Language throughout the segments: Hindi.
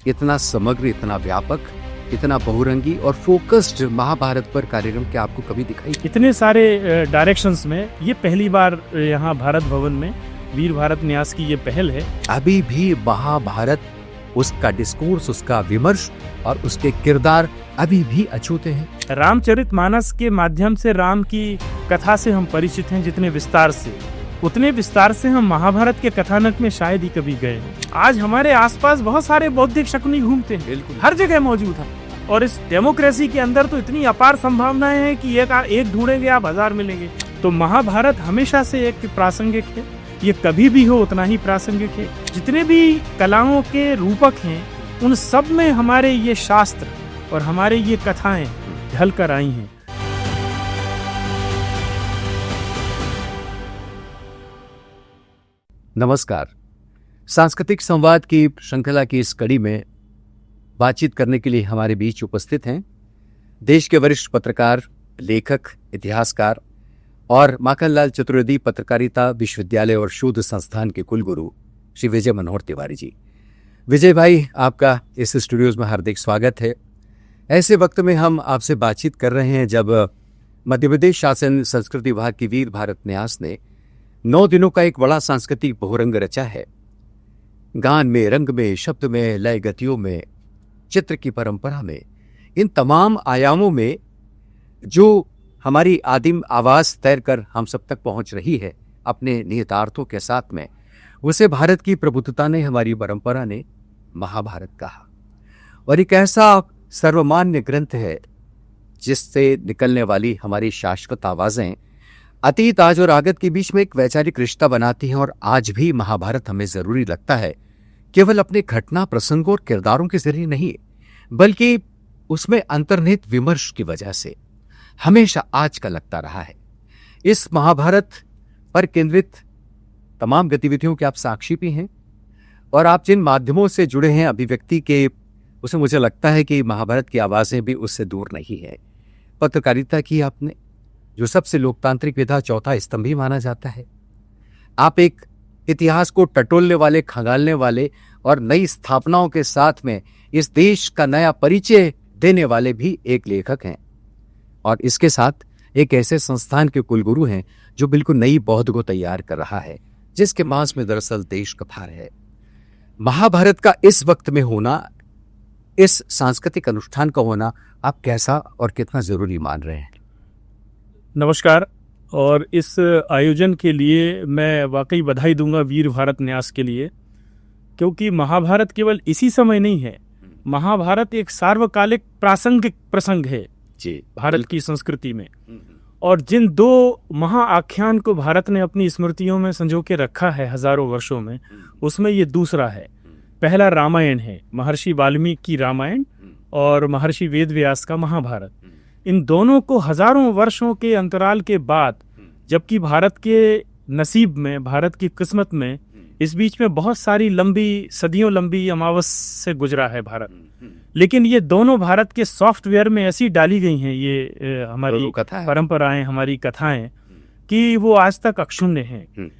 इतना समग्र, इतना व्यापक, इतना बहुरंगी और फोकस्ड महाभारत पर कार्यक्रम क्या आपको कभी दिखाई? इतने सारे डायरेक्शंस में ये पहली बार यहाँ भारत भवन में वीर भारत न्यास की ये पहल है। अभी भी महाभारत, उसका डिस्कोर्स, उसका विमर्श और उसके किरदार अभी भी अछूते हैं। रामचरितमानस के माध्यम से राम की कथा से हम परिचित हैं जितने विस्तार से, उतने विस्तार से हम महाभारत के कथानक में शायद ही कभी गए। आज हमारे आसपास बहुत सारे बौद्धिक शकुनी घूमते हैं, बिल्कुल हर जगह मौजूद है। और इस डेमोक्रेसी के अंदर तो इतनी अपार संभावनाएं हैं कि एक ढूंढेंगे आप 1000 मिलेंगे। तो महाभारत हमेशा से एक प्रासंगिक है, ये कभी भी हो उतना ही प्रासंगिक है। जितने भी कलाओं के रूपक हैं उन सब में हमारे ये शास्त्र और हमारे ये कथाएं ढल कर आई हैं। नमस्कार। सांस्कृतिक संवाद की श्रृंखला की इस कड़ी में बातचीत करने के लिए हमारे बीच उपस्थित हैं देश के वरिष्ठ पत्रकार, लेखक, इतिहासकार और माखनलाल चतुर्वेदी पत्रकारिता विश्वविद्यालय और शोध संस्थान के कुलगुरु श्री विजय मनोहर तिवारी जी। विजय भाई, आपका इस स्टूडियोज में हार्दिक स्वागत है। ऐसे वक्त में हम आपसे बातचीत कर रहे हैं जब मध्य प्रदेश शासन संस्कृति विभाग की वीर भारत न्यास ने 9 दिनों का एक बड़ा सांस्कृतिक बहुरंग रचा है। गान में, रंग में, शब्द में, लय गतियों में, चित्र की परंपरा में, इन तमाम आयामों में जो हमारी आदिम आवाज तैरकर हम सब तक पहुंच रही है अपने निहितार्थों के साथ में, उसे भारत की प्रभुत्वता ने, हमारी परंपरा ने महाभारत कहा। और एक ऐसा सर्वमान्य ग्रंथ है जिससे निकलने वाली हमारी शाश्वत आवाजें अतीत, आज और आगत के बीच में एक वैचारिक रिश्ता बनाती हैं। और आज भी महाभारत हमें जरूरी लगता है, केवल अपने घटना, प्रसंगों और किरदारों के जरिए नहीं, बल्कि उसमें अंतर्निहित विमर्श की वजह से हमेशा आज का लगता रहा है। इस महाभारत पर केंद्रित तमाम गतिविधियों के आप साक्षी भी हैं और आप जिन माध्यमों से जुड़े हैं अभिव्यक्ति के, उसे मुझे लगता है कि महाभारत की आवाजें भी उससे दूर नहीं है। पत्रकारिता की आपने, जो सबसे लोकतांत्रिक विधा, चौथा स्तंभ ही माना जाता है। आप एक इतिहास को टटोलने वाले, खंगालने वाले और नई स्थापनाओं के साथ में इस देश का नया परिचय देने वाले भी एक लेखक हैं और इसके साथ एक ऐसे संस्थान के कुलगुरु हैं जो बिल्कुल नई बौद्ध को तैयार कर रहा है, जिसके मांस में दरअसल देश का भार है। महाभारत का इस वक्त में होना, इस सांस्कृतिक अनुष्ठान का होना, आप कैसा और कितना जरूरी मान रहे हैं? नमस्कार। और इस आयोजन के लिए मैं वाकई बधाई दूंगा वीर भारत न्यास के लिए, क्योंकि महाभारत केवल इसी समय नहीं है, महाभारत एक सार्वकालिक प्रासंगिक प्रसंग है जी भारत की संस्कृति में। और जिन 2 महाआख्यान को भारत ने अपनी स्मृतियों में संजो के रखा है हजारों वर्षों में, उसमें ये दूसरा है। पहला रामायण है, महर्षि वाल्मीकि की रामायण, और महर्षि वेदव्यास का महाभारत। इन दोनों को हजारों वर्षों के अंतराल के बाद, जबकि भारत के नसीब में, भारत की किस्मत में इस बीच में बहुत सारी लंबी, सदियों लंबी अमावस से गुजरा है भारत, लेकिन ये दोनों भारत के सॉफ्टवेयर में ऐसी डाली गई हैं ये हमारी परंपराएं, हमारी कथाएं, कि वो आज तक अक्षुण्य हैं।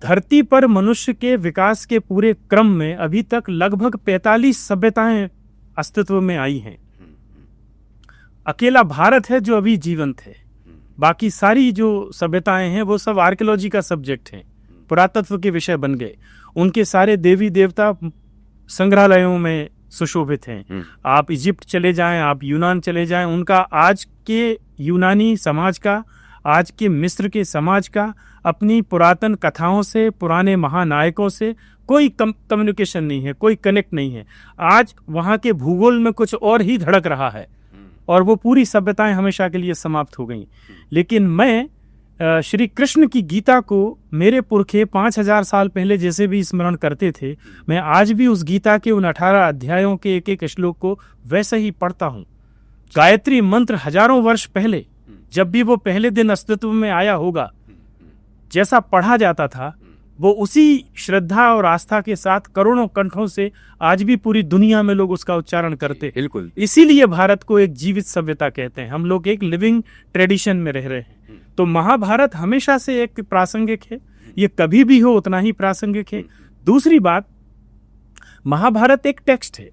धरती पर मनुष्य के विकास के पूरे क्रम में अभी तक लगभग 45 सभ्यताएं अस्तित्व में आई हैं। अकेला भारत है जो अभी जीवंत है, बाकी सारी जो सभ्यताएं हैं वो सब आर्कियोलॉजी का सब्जेक्ट हैं, पुरातत्व के विषय बन गए। उनके सारे देवी देवता संग्रहालयों में सुशोभित हैं। आप इजिप्ट चले जाएं, आप यूनान चले जाएं, उनका आज के यूनानी समाज का, आज के मिस्र के समाज का अपनी पुरातन कथाओं से, पुराने महानायकों से कोई कम्युनिकेशन नहीं है, कोई कनेक्ट नहीं है। आज वहाँ के भूगोल में कुछ और ही धड़क रहा है और वो पूरी सभ्यताएं हमेशा के लिए समाप्त हो गई। लेकिन मैं श्री कृष्ण की गीता को मेरे पुरखे 5000 साल पहले जैसे भी स्मरण करते थे, मैं आज भी उस गीता के उन 18 अध्यायों के एक श्लोक को वैसे ही पढ़ता हूँ। गायत्री मंत्र हजारों वर्ष पहले, जब भी वो पहले दिन अस्तित्व में आया होगा, जैसा पढ़ा जाता था, वो उसी श्रद्धा और आस्था के साथ करोड़ों कंठों से आज भी पूरी दुनिया में लोग उसका उच्चारण करते हैं। बिल्कुल, इसीलिए भारत को एक जीवित सभ्यता कहते हैं। हम लोग एक लिविंग ट्रेडिशन में रह रहे हैं। तो महाभारत हमेशा से एक प्रासंगिक है, ये कभी भी हो उतना ही प्रासंगिक है। दूसरी बात, महाभारत एक टेक्स्ट है,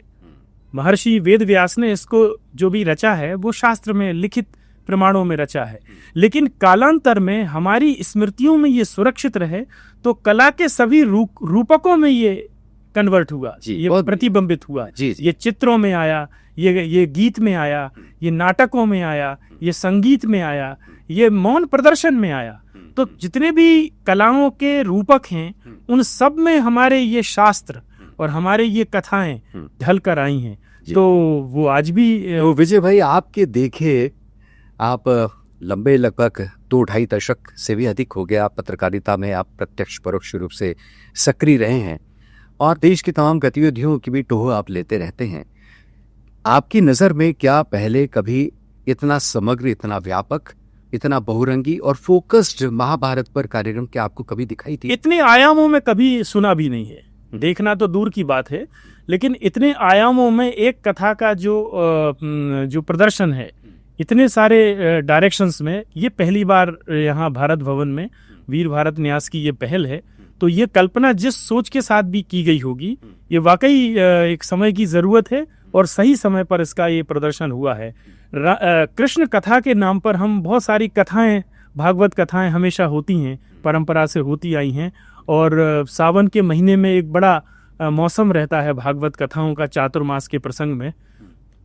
महर्षि वेद व्यास ने इसको जो भी रचा है वो शास्त्र में लिखित प्रमाणों में रचा है, लेकिन कालांतर में हमारी स्मृतियों में ये सुरक्षित रहे तो कला के सभी रूपकों में ये कन्वर्ट हुआ, ये प्रतिबिंबित हुआ। ये चित्रों में आया, ये गीत में आया, ये नाटकों में आया, ये संगीत में आया, ये मौन प्रदर्शन में आया। तो जितने भी कलाओं के रूपक हैं उन सब में हमारे ये शास्त्र और हमारे ये कथाएं ढल कर आई हैं। तो वो आज भी तो विजय भाई, आपके देखे आप लंबे लगभग 2-2.5 दशक से भी अधिक हो गया पत्रकारिता में आप प्रत्यक्ष परोक्ष रूप से सक्रिय रहे हैं और देश की तमाम गतिविधियों की भी टोह आप लेते रहते हैं। आपकी नज़र में क्या पहले कभी इतना समग्र, इतना व्यापक, इतना बहुरंगी और फोकस्ड महाभारत पर कार्यक्रम क्या आपको कभी दिखाई थी? इतने आयामों में कभी सुना भी नहीं है, देखना तो दूर की बात है, लेकिन इतने आयामों में एक कथा का जो प्रदर्शन है, इतने सारे डायरेक्शंस में, ये पहली बार यहाँ भारत भवन में वीर भारत न्यास की ये पहल है। तो ये कल्पना जिस सोच के साथ भी की गई होगी, ये वाकई एक समय की जरूरत है और सही समय पर इसका ये प्रदर्शन हुआ है। कृष्ण कथा के नाम पर हम बहुत सारी कथाएं, भागवत कथाएं हमेशा होती हैं, परंपरा से होती आई हैं, और सावन के महीने में एक बड़ा मौसम रहता है भागवत कथाओं का, चातुर्मास के प्रसंग में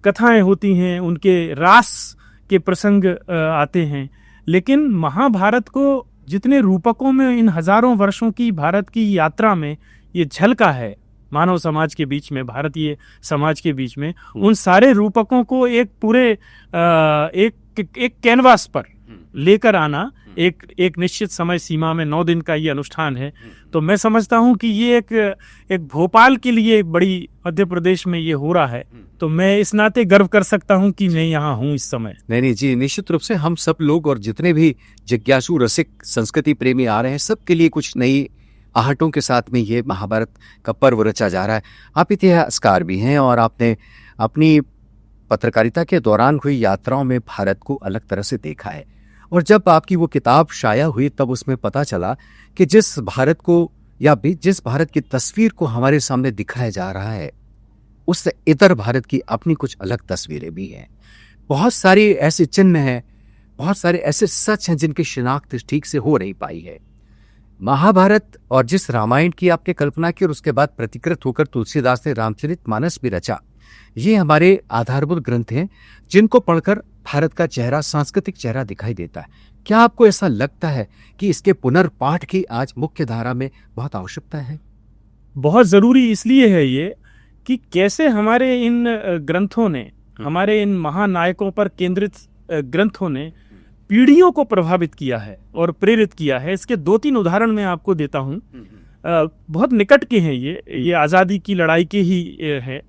कथाएं होती हैं, उनके रास के प्रसंग आते हैं। लेकिन महाभारत को जितने रूपकों में इन हजारों वर्षों की भारत की यात्रा में ये झलका है, मानव समाज के बीच में, भारतीय समाज के बीच में, उन सारे रूपकों को एक पूरे एक कैनवास पर लेकर आना, एक निश्चित समय सीमा में 9 दिन का ये अनुष्ठान है। तो मैं समझता हूँ कि ये एक भोपाल के लिए एक बड़ी, मध्य प्रदेश में ये हो रहा है, तो मैं इस नाते गर्व कर सकता हूँ कि मैं यहाँ हूँ इस समय। नहीं जी, निश्चित रूप से हम सब लोग और जितने भी जिज्ञासु, रसिक, संस्कृति प्रेमी आ रहे हैं, सबके लिए कुछ नई आहटों के साथ में ये महाभारत का पर्व रचा जा रहा है। आप इतिहासकार भी हैं और आपने अपनी पत्रकारिता के दौरान हुई यात्राओं में भारत को अलग तरह से देखा है, और जब आपकी वो किताब शाया हुई तब उसमें पता चला कि जिस भारत को, या भी जिस भारत की तस्वीर को हमारे सामने दिखाया जा रहा है, उससे इतर भारत की अपनी कुछ अलग तस्वीरें भी हैं। बहुत सारे ऐसे चिन्ह हैं, बहुत सारे ऐसे सच हैं जिनकी शिनाख्त ठीक से हो नहीं पाई है। महाभारत और जिस रामायण की आपने कल्पना की और उसके बाद प्रतिकृत होकर तुलसीदास ने रामचरितमानस भी रचा, ये हमारे आधारभूत ग्रंथ हैं जिनको पढ़कर भारत का चेहरा, सांस्कृतिक चेहरा दिखाई देता है। क्या आपको ऐसा लगता है कि इसके पुनर्पाठ की आज मुख्य धारा में बहुत आवश्यकता है? बहुत जरूरी इसलिए है ये कि कैसे हमारे इन ग्रंथों ने, हमारे इन महानायकों पर केंद्रित ग्रंथों ने पीढ़ियों को प्रभावित किया है और प्रेरित किया है। इसके 2-3 उदाहरण मैं आपको देता हूँ, बहुत निकट के हैं ये आज़ादी की लड़ाई के ही हैं।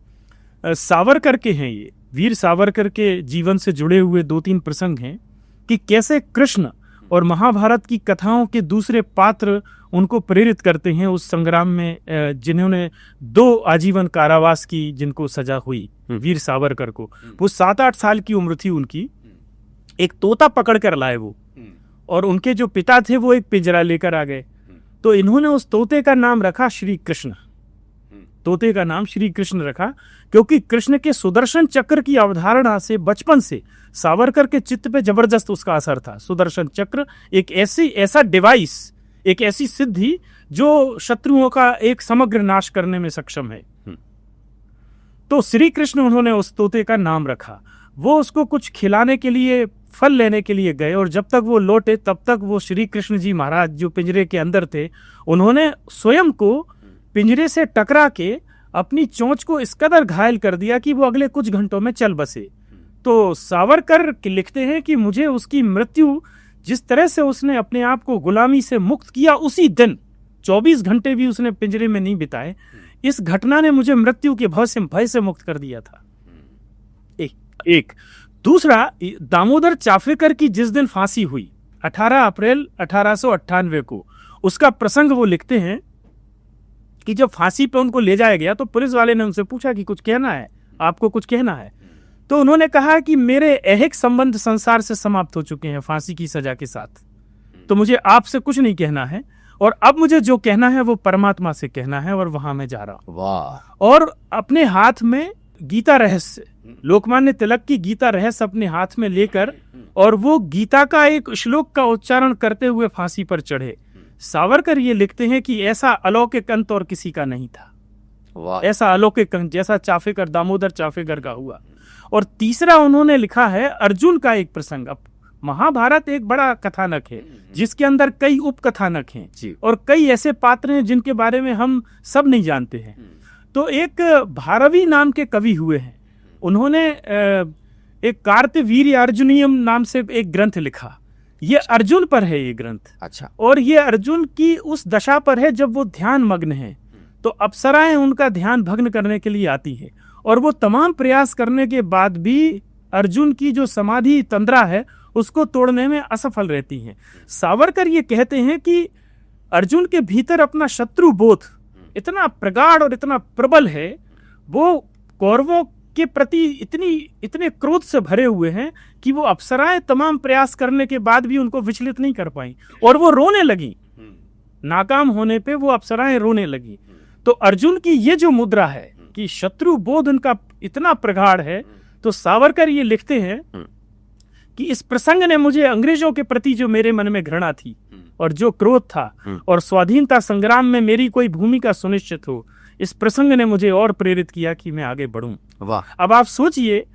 सावरकर के हैं ये, वीर सावरकर के जीवन से जुड़े हुए 2-3 प्रसंग हैं कि कैसे कृष्ण और महाभारत की कथाओं के दूसरे पात्र उनको प्रेरित करते हैं उस संग्राम में, जिन्होंने 2 आजीवन कारावास की जिनको सजा हुई वीर सावरकर को। वो 7-8 साल की उम्र थी उनकी, एक तोता पकड़ कर लाए वो, और उनके जो पिता थे वो एक पिंजरा लेकर आ गए। तो इन्होंने उस तोते का नाम रखा श्री कृष्ण, तोते का नाम श्री कृष्ण रखा, क्योंकि कृष्ण के सुदर्शन चक्र की अवधारणा से बचपन से सावरकर के चित्त पे जबरदस्त उसका असर था। सुदर्शन चक्र एक ऐसा डिवाइस, एक ऐसी सिद्धि जो शत्रुओं का एक समग्र नाश करने में सक्षम है। तो श्री कृष्ण उन्होंने उस तोते का नाम रखा। वो उसको कुछ खिलाने के लिए, फल लेने के लिए गए, और जब तक वो लौटे तब तक वो श्री कृष्ण जी महाराज जो पिंजरे के अंदर थे, उन्होंने स्वयं को पिंजरे से टकरा के अपनी चोंच को इस कदर घायल कर दिया कि वो अगले कुछ घंटों में चल बसे। तो सावरकर लिखते हैं कि मुझे उसकी मृत्यु, जिस तरह से उसने अपने आप को गुलामी से मुक्त किया, उसी दिन 24 घंटे भी उसने पिंजरे में नहीं बिताए, इस घटना ने मुझे मृत्यु के भय से मुक्त कर दिया था। एक दूसरा, दामोदर चाफेकर की जिस दिन फांसी हुई 18 अप्रैल 1898 को, उसका प्रसंग वो लिखते हैं कि जब फांसी पे उनको ले जाया गया तो पुलिस वाले ने उनसे पूछा कि कुछ कहना है, आपको कुछ कहना है? तो उन्होंने कहा कि मेरे ऐहिक संबंध संसार से समाप्त हो चुके हैं फांसी की सजा के साथ, तो मुझे आपसे कुछ नहीं कहना है, और अब मुझे जो कहना है वो परमात्मा से कहना है, और वहां मैं जा रहा हूं। वाह। और अपने हाथ में गीता रहस्य, लोकमान्य तिलक की गीता रहस्य अपने हाथ में लेकर और वो गीता का एक श्लोक का उच्चारण करते हुए फांसी पर चढ़े। सावरकर ये लिखते हैं कि ऐसा अलौकिक अंत और किसी का नहीं था। वाह। ऐसा अलौकिक अंत जैसा चाफेकर, दामोदर चाफेकर का हुआ। और तीसरा उन्होंने लिखा है अर्जुन का एक प्रसंग। अब महाभारत एक बड़ा कथानक है जिसके अंदर कई उप कथानक हैं जी। और कई ऐसे पात्र हैं जिनके बारे में हम सब नहीं जानते हैं। तो एक भारवी नाम के कवि हुए हैं, उन्होंने एक कार्तवीर्य अर्जुनियम नाम से एक ग्रंथ लिखा। ये अर्जुन पर है ये ग्रंथ। अच्छा। और ये अर्जुन की उस दशा पर है जब वो ध्यान मग्न है, तो अप्सराएं उनका ध्यान भग्न करने के लिए आती है और वो तमाम प्रयास करने के बाद भी अर्जुन की जो समाधि तंद्रा है उसको तोड़ने में असफल रहती हैं। सावरकर ये कहते हैं कि अर्जुन के भीतर अपना शत्रु बोध इतना प्रगाढ़ और इतना प्रबल है, वो कौरवों के प्रति इतने क्रोध से भरे हुए हैं कि वो अप्सराएं तमाम प्रयास करने के बाद भी उनको विचलित नहीं कर पाई और वो रोने लगी। नाकाम होने पे वो अप्सराएं रोने लगी। तो अर्जुन की ये जो मुद्रा है कि शत्रु बोध उनका इतना प्रगाढ़ है, तो सावरकर ये लिखते हैं कि इस प्रसंग ने मुझे अंग्रेजों के प्रति जो मेरे मन में घृणा थी और जो क्रोध था और स्वाधीनता संग्राम में मेरी कोई भूमिका सुनिश्चित हो, इस प्रसंग ने मुझे और प्रेरित किया कि मैं आगे बढ़ूं। वाह। अब आप सोचिए,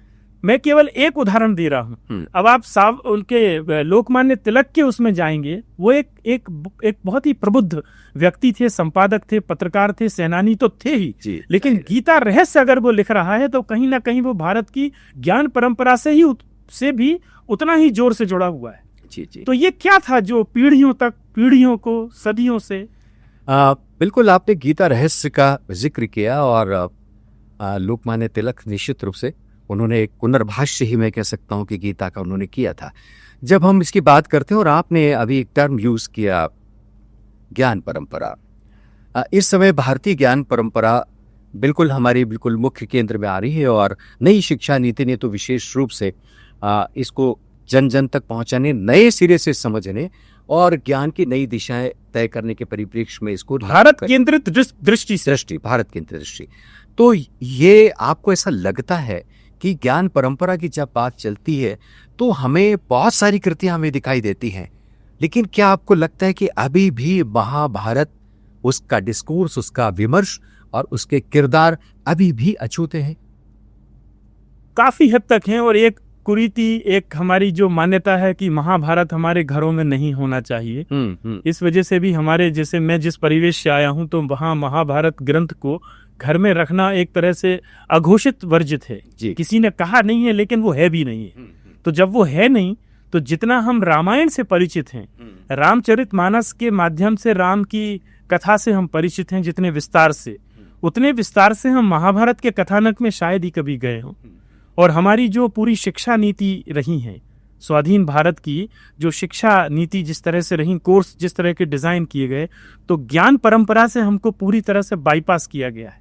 मैं केवल एक उदाहरण दे रहा हूं। अब आप उनके लोकमान्य तिलक के उसमें जाएंगे, वो एक बहुत ही प्रबुद्ध व्यक्ति थे, संपादक थे, पत्रकार थे, सेनानी तो थे ही, लेकिन गीता रहस्य अगर वो लिख रहा है तो कहीं ना कहीं वो भारत की ज्ञान परंपरा से भी उतना ही जोर से जुड़ा हुआ है। जी। तो ये क्या था जो पीढ़ियों को सदियों से बिल्कुल आपने गीता रहस्य का जिक्र किया और लोकमान्य तिलक निश्चित रूप से उन्होंने एक पुनर्भाष्य ही मैं कह सकता हूं कि गीता का उन्होंने किया था। जब हम इसकी बात करते हैं और आपने अभी एक टर्म यूज किया ज्ञान परंपरा, इस समय भारतीय ज्ञान परंपरा बिल्कुल हमारी बिल्कुल मुख्य केंद्र में आ रही है और नई शिक्षा नीति ने तो विशेष रूप से इसको जन जन तक पहुंचाने, नए सिरे से समझने और ज्ञान की नई दिशाएं तय करने के परिप्रेक्ष्य में इसको भारत केंद्रित दृष्टि भारत केंद्रित दृष्टि। तो ये आपको ऐसा लगता है कि ज्ञान परंपरा की जब बात चलती है तो हमें बहुत सारी कृतियां हमें दिखाई देती हैं, लेकिन क्या आपको लगता है कि अभी भी महाभारत, उसका डिस्कोर्स, उसका विमर्श और उसके किरदार अभी भी अछूते हैं? काफी हद तक हैं। और एक कुरीति, एक हमारी जो मान्यता है कि महाभारत हमारे घरों में नहीं होना चाहिए, इस वजह से भी हमारे, जैसे मैं जिस परिवेश से आया हूं तो वहां महाभारत ग्रंथ को घर में रखना एक तरह से अघोषित वर्जित है। किसी ने कहा नहीं है लेकिन वो है भी नहीं है। तो जब वो है नहीं तो जितना हम रामायण से परिचित हैं, रामचरितमानस के माध्यम से राम की कथा से हम परिचित हैं जितने विस्तार से, उतने विस्तार से हम महाभारत के कथानक में शायद ही कभी गए हों। और हमारी जो पूरी शिक्षा नीति रही है, स्वाधीन भारत की जो शिक्षा नीति जिस तरह से रही, कोर्स जिस तरह के डिजाइन किए गए, तो ज्ञान परंपरा से हमको पूरी तरह से बाईपास किया गया है।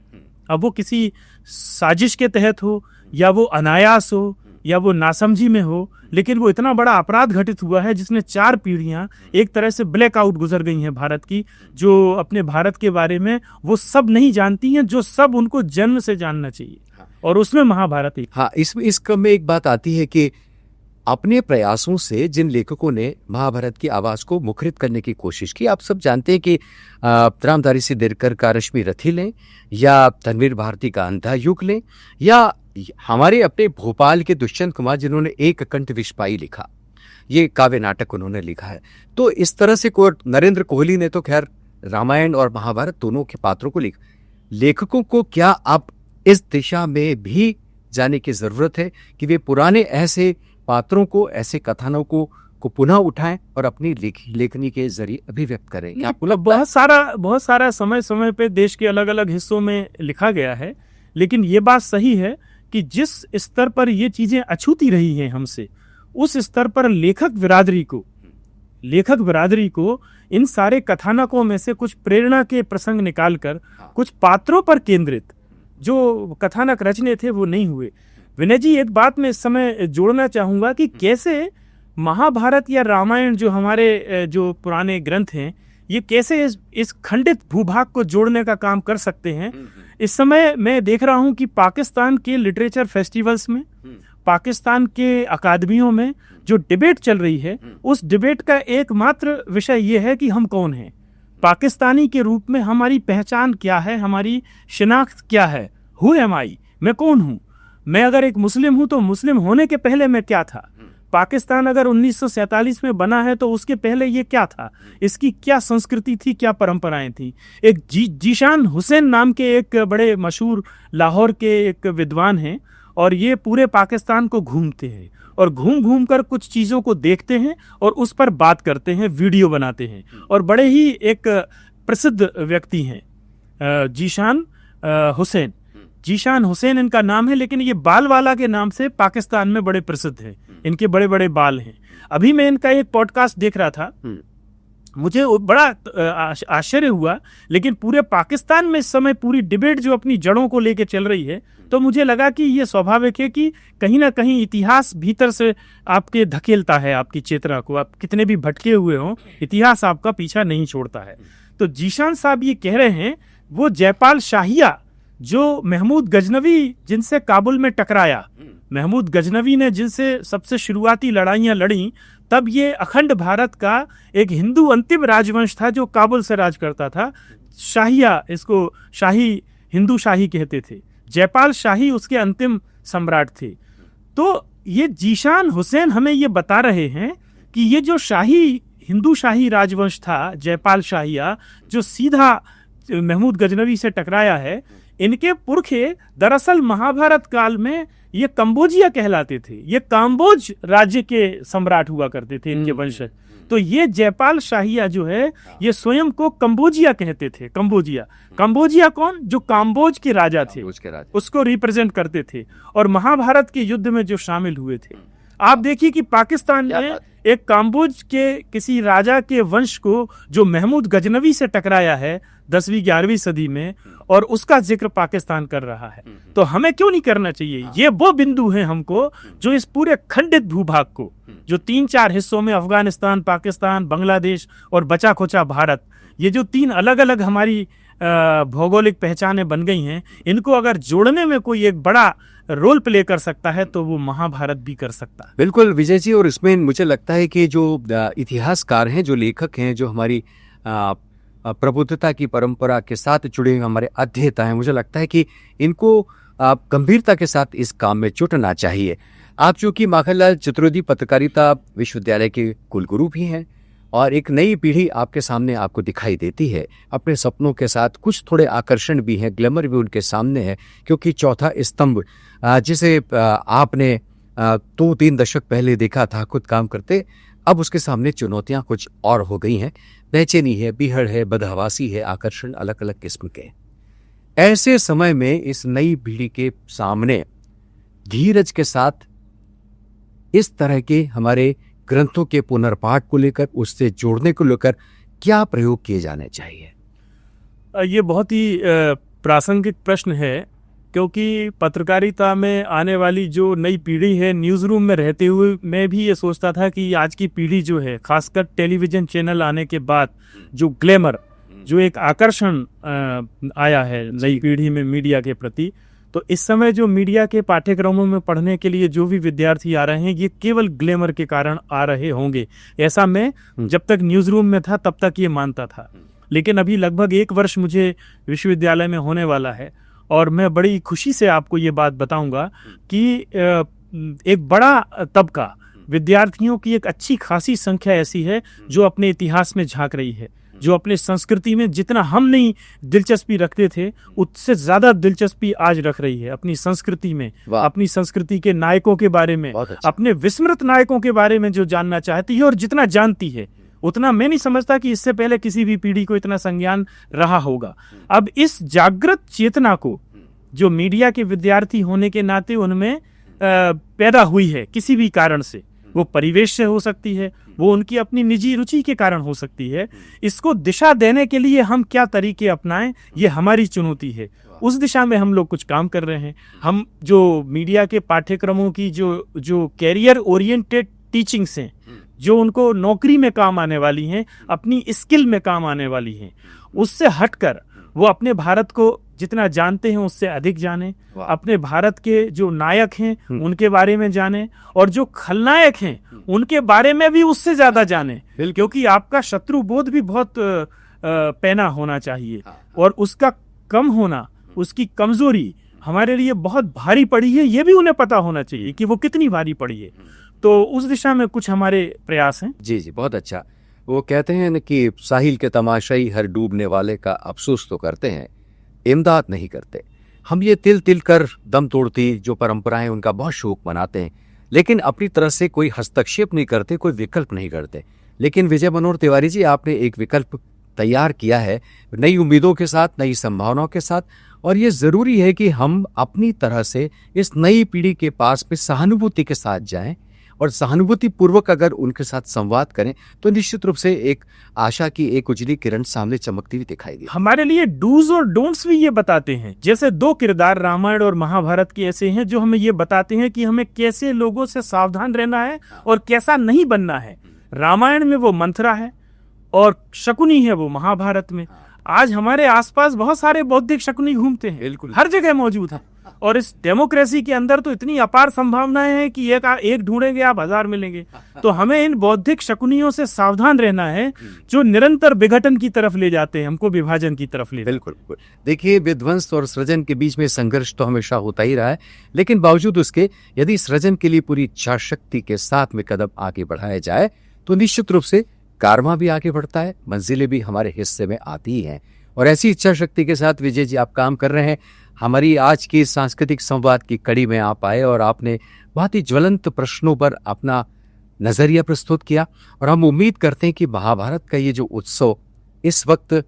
अब वो किसी साजिश के तहत हो या वो अनायास हो या वो नासमझी में हो, लेकिन वो इतना बड़ा अपराध घटित हुआ है जिसने 4 पीढ़ियां एक तरह से ब्लैकआउट गुजर गई हैं भारत की, जो अपने भारत के बारे में वो सब नहीं जानती हैं जो सब उनको जन्म से जानना चाहिए। और उसमें महाभारत ही। हाँ, इस क्रम में एक बात आती है कि अपने प्रयासों से जिन लेखकों ने महाभारत की आवाज को मुखरित करने की कोशिश की, आप सब जानते हैं कि रामधारी सिद्ध का रश्मि रथी लें या तनवीर भारती का अंधा युग लें या हमारे अपने भोपाल के दुष्यंत कुमार जिन्होंने एक कंठ विषपाई लिखा, ये काव्य नाटक उन्होंने लिखा है। तो इस तरह से नरेंद्र कोहली ने तो खैर रामायण और महाभारत दोनों के पात्रों को लिखा। लेखकों को क्या अब इस दिशा में भी जाने की जरूरत है कि वे पुराने ऐसे पात्रों को, ऐसे कथानकों को पुनः उठाएं और अपनी लेखनी के जरिए अभिव्यक्त करें? आपको बहुत सारा समय समय पे देश के अलग अलग हिस्सों में लिखा गया है, लेकिन ये बात सही है कि जिस स्तर पर ये चीजें अछूती रही हैं हमसे, उस स्तर पर लेखक बिरादरी को इन सारे कथानकों में से कुछ प्रेरणा के प्रसंग निकालकर कुछ पात्रों पर केंद्रित जो कथानक रचने थे वो नहीं हुए। विनय जी, एक बात मैं इस समय जोड़ना चाहूंगा कि कैसे महाभारत या रामायण जो हमारे जो पुराने ग्रंथ हैं, ये कैसे इस खंडित भूभाग को जोड़ने का काम कर सकते हैं। इस समय मैं देख रहा हूं कि पाकिस्तान के लिटरेचर फेस्टिवल्स में, पाकिस्तान के अकादमियों में जो डिबेट चल रही है, उस डिबेट का एकमात्र विषय ये है कि हम कौन हैं, पाकिस्तानी के रूप में हमारी पहचान क्या है, हमारी शिनाख्त क्या है, हु एम आई, मैं कौन हूं। मैं अगर एक मुस्लिम हूं तो मुस्लिम होने के पहले मैं क्या था, पाकिस्तान अगर 1947 में बना है तो उसके पहले ये क्या था, इसकी क्या संस्कृति थी, क्या परंपराएं थी। एक जीशान हुसैन नाम के एक बड़े मशहूर लाहौर के एक विद्वान हैं, और ये पूरे पाकिस्तान को घूमते हैं और घूम घूम कर कुछ चीज़ों को देखते हैं और उस पर बात करते हैं, वीडियो बनाते हैं, और बड़े ही एक प्रसिद्ध व्यक्ति हैं जीशान हुसैन। जीशान हुसैन इनका नाम है, लेकिन ये बाल वाला के नाम से पाकिस्तान में बड़े प्रसिद्ध हैं, इनके बड़े बड़े बाल हैं। अभी मैं इनका एक पॉडकास्ट देख रहा था, मुझे बड़ा आश्चर्य हुआ, लेकिन पूरे पाकिस्तान में इस समय पूरी डिबेट जो अपनी जड़ों को लेके चल रही है, तो मुझे लगा कि ये स्वाभाविक है कि कहीं ना कहीं इतिहास भीतर से आपके धकेलता है, आपकी चेतना को। आप कितने भी भटके हुए हों, इतिहास आपका पीछा नहीं छोड़ता है। तो जीशान साहब ये कह रहे हैं, वो जयपाल शाहिया जो महमूद गजनवी जिनसे काबुल में टकराया, महमूद गजनवी ने जिनसे सबसे शुरुआती लड़ाइयाँ लड़ी, तब ये अखंड भारत का एक हिंदू अंतिम राजवंश था जो काबुल से राज करता था। शाहिया, इसको शाही, हिंदू शाही कहते थे। जयपाल शाही उसके अंतिम सम्राट थे। तो ये जीशान हुसैन हमें ये बता रहे हैं कि ये जो शाही, हिंदू शाही राजवंश था, जयपाल शाहिया, जो सीधा महमूद गजनवी से टकराया है, इनके पुरखे दरअसल महाभारत काल में ये कंबोजिया कहलाते थे। ये काम्बोज राज्य के सम्राट हुआ करते थे इनके वंशज। तो ये जयपाल शाहिया जो है, ये स्वयं को कंबोजिया कहते थे। कंबोजिया, कंबोजिया कौन? जो काम्बोज के राजा थे, उसको रिप्रेजेंट करते थे और महाभारत के युद्ध में जो शामिल हुए थे। आप देखिए कि पाकिस्तान में एक काम्बोज के किसी राजा के वंश को जो महमूद गजनवी से टकराया है 10वीं 11वीं सदी में, और उसका जिक्र पाकिस्तान कर रहा है। तो हमें क्यों नहीं करना चाहिए? ये वो बिंदु है हमको जो इस पूरे खंडित भूभाग को, जो 3-4 हिस्सों में अफगानिस्तान, पाकिस्तान, बांग्लादेश और बचा खोचा भारत, ये जो 3 अलग अलग हमारी भौगोलिक पहचानें बन गई हैं, इनको अगर जोड़ने में कोई एक बड़ा रोल प्ले कर सकता है तो वो महाभारत भी कर सकता है। बिल्कुल विजय जी, और इसमें मुझे लगता है कि जो इतिहासकार हैं, जो लेखक हैं, जो हमारी प्रबुद्धता की परंपरा के साथ जुड़े हुए हमारे अध्येता हैं, मुझे लगता है कि इनको गंभीरता के साथ इस काम में जुटना चाहिए। आप चूंकि माखनलाल चतुर्वेदी पत्रकारिता विश्वविद्यालय के कुलगुरु भी हैं और एक नई पीढ़ी आपके सामने आपको दिखाई देती है अपने सपनों के साथ, कुछ थोड़े आकर्षण भी हैं, ग्लैमर भी उनके सामने है, क्योंकि चौथा स्तंभ जिसे आपने 2-3 दशक पहले देखा था खुद काम करते, अब उसके सामने चुनौतियां कुछ और हो गई हैं। बेचैनी है, बीहड़ है, बदहवासी है, आकर्षण अलग अलग किस्म के। ऐसे समय में इस नई पीढ़ी के सामने धीरज के साथ इस तरह के हमारे ग्रंथों के पुनर्पाठ को लेकर, उससे जोड़ने को लेकर क्या प्रयोग किए जाने चाहिए? ये बहुत ही प्रासंगिक प्रश्न है, क्योंकि पत्रकारिता में आने वाली जो नई पीढ़ी है, न्यूज़ रूम में रहते हुए मैं भी ये सोचता था कि आज की पीढ़ी जो है, खासकर टेलीविज़न चैनल आने के बाद जो ग्लैमर, जो एक आकर्षण आया है नई पीढ़ी में मीडिया के प्रति, तो इस समय जो मीडिया के पाठ्यक्रमों में पढ़ने के लिए जो भी विद्यार्थी आ रहे हैं, ये केवल ग्लैमर के कारण आ रहे होंगे। ऐसा मैं जब तक न्यूज़ रूम में था तब तक ये मानता था, लेकिन अभी लगभग 1 वर्ष मुझे विश्वविद्यालय में होने वाला है और मैं बड़ी खुशी से आपको ये बात बताऊंगा कि एक बड़ा तबका विद्यार्थियों की एक अच्छी खासी संख्या ऐसी है जो अपने इतिहास में झांक रही है, जो अपने संस्कृति में जितना हम नहीं दिलचस्पी रखते थे उससे ज्यादा दिलचस्पी आज रख रही है अपनी संस्कृति में, अपनी संस्कृति के नायकों के बारे में, अपने विस्मृत नायकों के बारे में जो जानना चाहती है, और जितना जानती है उतना मैं नहीं समझता कि इससे पहले किसी भी पीढ़ी को इतना संज्ञान रहा होगा। अब इस जागृत चेतना को जो मीडिया के विद्यार्थी होने के नाते उनमें पैदा हुई है किसी भी कारण से, वो परिवेश से हो सकती है, वो उनकी अपनी निजी रुचि के कारण हो सकती है, इसको दिशा देने के लिए हम क्या तरीके अपनाएं, ये हमारी चुनौती है। उस दिशा में हम लोग कुछ काम कर रहे हैं। हम जो मीडिया के पाठ्यक्रमों की जो कैरियर ओरिएंटेड टीचिंग से, जो उनको नौकरी में काम आने वाली हैं, अपनी स्किल में काम आने वाली हैं, उससे हटकर वो अपने भारत को जितना जानते हैं उससे अधिक जाने, अपने भारत के जो नायक हैं उनके बारे में जाने, और जो खलनायक हैं उनके बारे में भी उससे ज्यादा जाने, क्योंकि आपका शत्रु बोध भी बहुत पैना होना चाहिए, और उसका कम होना, उसकी कमजोरी हमारे लिए बहुत भारी पड़ी है, ये भी उन्हें पता होना चाहिए कि वो कितनी भारी पड़ी है। तो उस दिशा में कुछ हमारे प्रयास हैं। जी जी, बहुत अच्छा। वो कहते हैं न कि साहिल के तमाशाई हर डूबने वाले का अफसोस तो करते हैं, इमदाद नहीं करते। हम ये तिल तिल कर दम तोड़ती जो परंपराएं उनका बहुत शौक मनाते हैं, लेकिन अपनी तरफ से कोई हस्तक्षेप नहीं करते, कोई विकल्प नहीं करते। लेकिन विजय मनोहर तिवारी जी, आपने एक विकल्प तैयार किया है, नई उम्मीदों के साथ, नई संभावनाओं के साथ, और ये जरूरी है कि हम अपनी तरह से इस नई पीढ़ी के पास में सहानुभूति के साथ जाएं, और सहानुभूति पूर्वक अगर उनके साथ संवाद करें तो निश्चित रूप से एक आशा की एक उजली किरण सामने चमकती हुई दिखाई दी। हमारे लिए डूज और डोंट्स भी ये बताते हैं। जैसे दो किरदार रामायण और महाभारत के ऐसे हैं जो हमें ये बताते हैं कि हमें कैसे लोगों से सावधान रहना है और कैसा नहीं बनना है। रामायण में वो मंथरा है और शकुनी है वो महाभारत में। आज हमारे आसपास बहुत सारे बौद्धिक शकुनी घूमते हैं, बिल्कुल हर जगह मौजूद है, और इस डेमोक्रेसी के अंदर तो इतनी अपार संभावनाएं हैं कि एक ढूंढेंगे आप 1000 मिलेंगे। तो हमें इन बौद्धिक शकुनियों से सावधान रहना है जो निरंतर विघटन की तरफ ले जाते हैं, हमको विभाजन की तरफ ले। बिल्कुल। देखिए, विध्वंस और सृजन के बीच में संघर्ष तो हमेशा होता ही रहा है, लेकिन बावजूद उसके यदि सृजन के लिए पूरी इच्छा शक्ति के साथ में कदम आगे बढ़ाया जाए तो निश्चित रूप से कारवां भी आगे बढ़ता है, मंजिलें भी हमारे हिस्से में आती ही हैं। और ऐसी इच्छा शक्ति के साथ विजय जी आप काम कर रहे हैं। हमारी आज की सांस्कृतिक संवाद की कड़ी में आप आए और आपने बहुत ही ज्वलंत प्रश्नों पर अपना नजरिया प्रस्तुत किया, और हम उम्मीद करते हैं कि महाभारत का ये जो उत्सव इस वक्त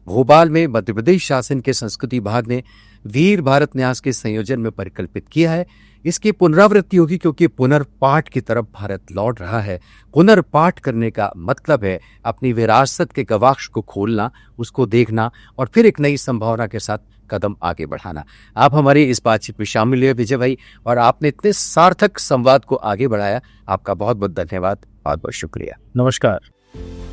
भोपाल में मध्य प्रदेश शासन के संस्कृति विभाग ने वीर भारत न्यास के संयोजन में परिकल्पित किया है, इसकी पुनरावृत्ति होगी, क्योंकि पुनर्पाठ की तरफ भारत लौट रहा है। पुनर्पाठ करने का मतलब है अपनी विरासत के गवाक्ष को खोलना, उसको देखना, और फिर एक नई संभावना के साथ कदम आगे बढ़ाना। आप हमारी इस बातचीत में शामिल हुए विजय भाई, और आपने इतने सार्थक संवाद को आगे बढ़ाया। आपका बहुत बहुत धन्यवाद, बहुत बहुत शुक्रिया। नमस्कार।